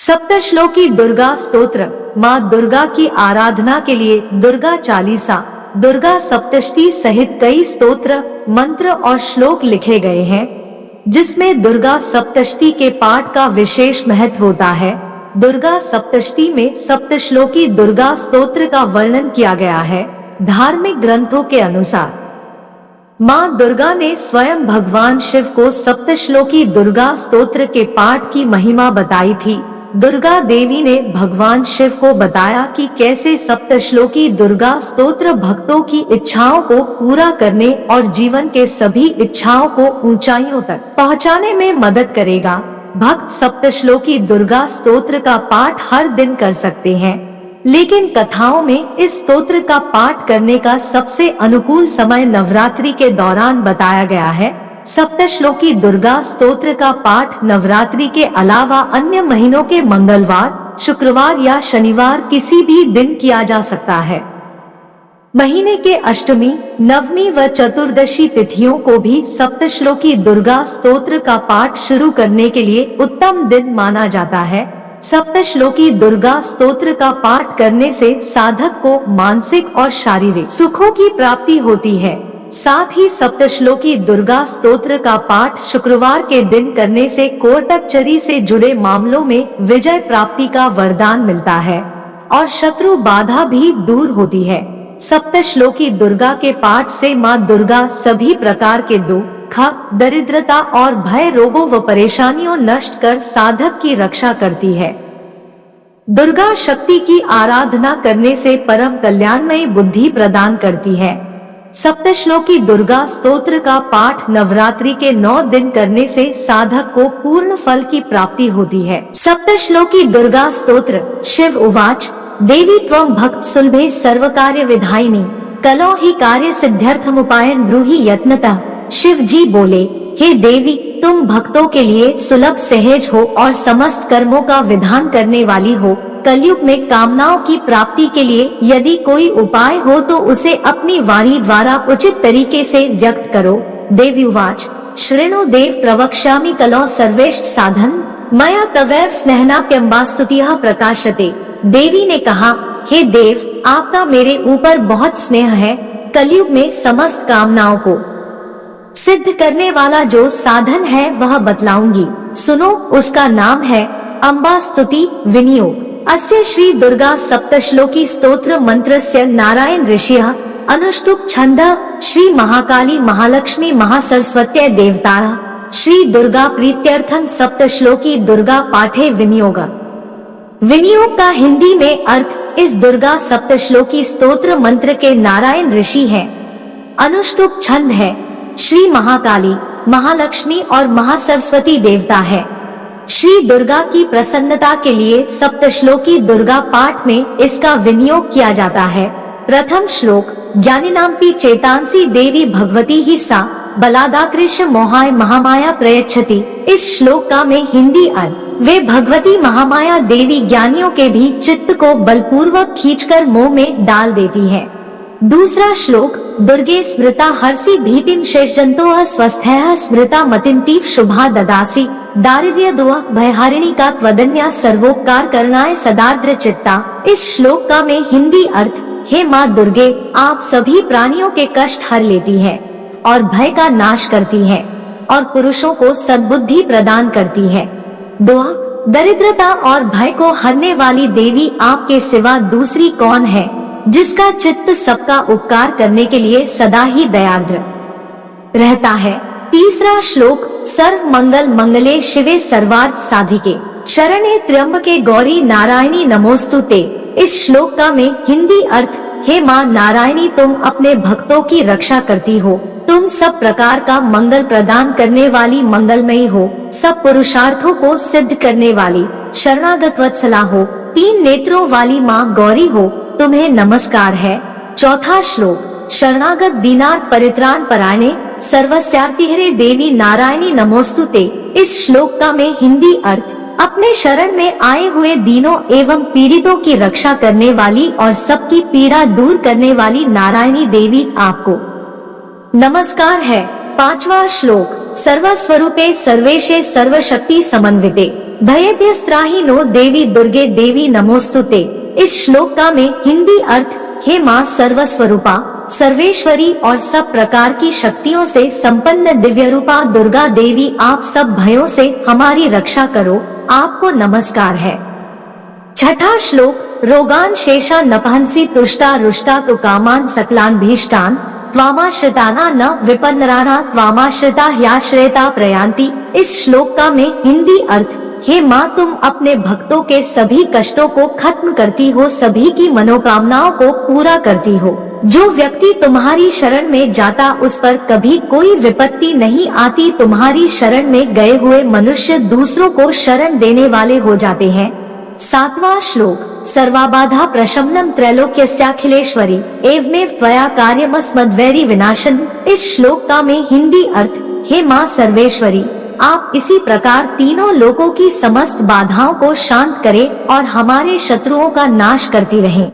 सप्तश्लोकी दुर्गा स्तोत्र। माँ दुर्गा की आराधना के लिए दुर्गा चालीसा, दुर्गा सप्तशती सहित कई स्तोत्र, मंत्र और श्लोक लिखे गए हैं, जिसमें दुर्गा सप्तशती के पाठ का विशेष महत्व होता है। दुर्गा सप्तशती में सप्तश्लोकी दुर्गा स्तोत्र का वर्णन किया गया है। धार्मिक ग्रंथों के अनुसार माँ दुर्गा ने स्वयं भगवान शिव को सप्तश्लोकी दुर्गा स्तोत्र के पाठ की महिमा बताई थी। दुर्गा देवी ने भगवान शिव को बताया कि कैसे सप्तश्लोकी दुर्गा स्तोत्र भक्तों की इच्छाओं को पूरा करने और जीवन के सभी इच्छाओं को ऊंचाइयों तक पहुंचाने में मदद करेगा। भक्त सप्तश्लोकी दुर्गा स्तोत्र का पाठ हर दिन कर सकते हैं, लेकिन कथाओं में इस स्तोत्र का पाठ करने का सबसे अनुकूल समय नवरात्रि के दौरान बताया गया है। सप्तश्लोकी दुर्गा स्तोत्र का पाठ नवरात्रि के अलावा अन्य महीनों के मंगलवार, शुक्रवार या शनिवार किसी भी दिन किया जा सकता है। महीने के अष्टमी, नवमी व चतुर्दशी तिथियों को भी सप्तश्लोकी दुर्गा स्तोत्र का पाठ शुरू करने के लिए उत्तम दिन माना जाता है। सप्तश्लोकी दुर्गा स्तोत्र का पाठ करने से साधक को मानसिक और शारीरिक सुखों की प्राप्ति होती है। साथ ही सप्तश्लोकी दुर्गा स्तोत्र का पाठ शुक्रवार के दिन करने से कोटकचरी से जुड़े मामलों में विजय प्राप्ति का वरदान मिलता है और शत्रु बाधा भी दूर होती है। सप्तश्लोकी दुर्गा के पाठ से माँ दुर्गा सभी प्रकार के दुख, दरिद्रता और भय, रोगों व परेशानियों नष्ट कर साधक की रक्षा करती है। दुर्गा शक्ति की आराधना करने से परम कल्याणमयी बुद्धि प्रदान करती है। सप्तश्लोकी दुर्गा स्तोत्र का पाठ नवरात्रि के 9 दिन करने से साधक को पूर्ण फल की प्राप्ति होती है। सप्तश्लोकी दुर्गा स्तोत्र। शिव उवाच, देवी त्वं भक्त सुलभे सर्व कार्य विधायिनी, कलो ही कार्य सिद्ध्यर्थमुपायन ब्रूहि यत्नतः। शिव जी बोले, हे देवी, तुम भक्तों के लिए सुलभ सहज हो और समस्त कर्मों का विधान करने वाली हो। कलयुग में कामनाओं की प्राप्ति के लिए यदि कोई उपाय हो तो उसे अपनी वाणी द्वारा उचित तरीके से व्यक्त करो। देवी उवाच, शृणु देव प्रवक्ष्यामि कलौ सर्वेष्ट साधन, मया तवैव स्नेहनाप्यम्बास्तुतिः प्रकाशते। देवी ने कहा, हे देव, आपका मेरे ऊपर बहुत स्नेह है। कलयुग में समस्त कामनाओं को सिद्ध करने वाला जो साधन है वह बतलाऊंगी, सुनो। उसका नाम है अम्बा स्तुति विनियोग। अस्य श्री दुर्गा सप्तश्लोकी स्तोत्र मंत्रस्य नारायण ऋषिः अनुष्टुप् छन्दः श्री महाकाली महालक्ष्मी महासरस्वत्यै देवताः श्री दुर्गा प्रीत्यर्थं सप्तश्लोकी दुर्गा पाठे विनियोग। विनियोग का हिंदी में अर्थ, इस दुर्गा सप्तश्लोकी स्तोत्र मंत्र के नारायण ऋषि हैं। अनुष्टुप् छंद है, श्री महाकाली, महालक्ष्मी और महासरस्वती देवता है। श्री दुर्गा की प्रसन्नता के लिए सप्तश्लोकी दुर्गा पाठ में इसका विनियोग किया जाता है। प्रथम श्लोक, ज्ञानिनाम्पि चेतांसी देवी भगवती ही सा बलादाकृश मोहाय महामाया प्रयच्छति। इस श्लोक का में हिंदी अर्थ, वे भगवती महामाया देवी ज्ञानियों के भी चित्त को बलपूर्वक खींचकर मोह में डाल देती है। दूसरा श्लोक, दुर्गे स्मृता हर्षि भीतिं शेषजन्तोः स्वस्थैः स्मृता मतिन्तीव शुभा ददासी। दारिद्र्य दुख भयहारिणी का त्वदन्या सर्वोपकार करनाय सदार्द्र चित्ता। इस श्लोक का में हिंदी अर्थ, हे माँ दुर्गे, आप सभी प्राणियों के कष्ट हर लेती हैं और भय का नाश करती हैं और पुरुषों को सद्बुद्धि प्रदान करती है। दुख, दरिद्रता और भय को हरने वाली देवी आपके सिवा दूसरी कौन है, जिसका चित्त सबका उपकार करने के लिए सदा ही दयार्द्र रहता है। तीसरा श्लोक, सर्व मंगल मंगले शिवे सर्वार्थ साधिके शरणे त्र्यंबके गौरी नारायणी नमोस्तुते। इस श्लोक का में हिंदी अर्थ, हे माँ नारायणी, तुम अपने भक्तों की रक्षा करती हो। तुम सब प्रकार का मंगल प्रदान करने वाली मंगलमयी हो, सब पुरुषार्थों को सिद्ध करने वाली शरणागत वत्सला हो। 3 नेत्रों वाली माँ गौरी हो, तुम्हें नमस्कार है। चौथा श्लोक, शरणागत दीनार्थ परित्राण परायणे सर्वस्यार्तिहरे देवी नारायणी नमोस्तुते। इस श्लोक का में हिंदी अर्थ, अपने शरण में आए हुए दीनों एवं पीड़ितों की रक्षा करने वाली और सबकी पीड़ा दूर करने वाली नारायणी देवी आपको नमस्कार है। 5वां श्लोक, सर्वस्वरूपे सर्वेशे सर्वशक्ति समन्विते भयभ्यस्त्राहि नो देवी दुर्गे देवी नमोस्तुते। इस श्लोक का में हिंदी अर्थ, हे माँ सर्वस्वरूपा, सर्वेश्वरी और सब प्रकार की शक्तियों से संपन्न दिव्य रूपा दुर्गा देवी, आप सब भयों से हमारी रक्षा करो, आपको नमस्कार है। छठा श्लोक, रोगान शेषा नपहंसी तुष्टा रुष्टा तु कामान सकलान भीष्टान त्वामाश्रिताना न विपन्नराणा त्वामाश्रिता ह्याश्रयता प्रयांति। इस श्लोक का में हिंदी अर्थ, हे माँ तुम अपने भक्तों के सभी कष्टों को खत्म करती हो, सभी की मनोकामनाओं को पूरा करती हो। जो व्यक्ति तुम्हारी शरण में जाता उस पर कभी कोई विपत्ति नहीं आती। तुम्हारी शरण में गए हुए मनुष्य दूसरों को शरण देने वाले हो जाते हैं। सातवां श्लोक, सर्वाबाधा प्रशमनम त्रैलोक्यस्याखिलेश्वरी एवमेव त्वया कार्यमस्मद्वैरी विनाशन। इस श्लोक का में हिंदी अर्थ, हे माँ सर्वेश्वरी, आप इसी प्रकार तीनों लोकों की समस्त बाधाओं को शांत करें और हमारे शत्रुओं का नाश करती रहें।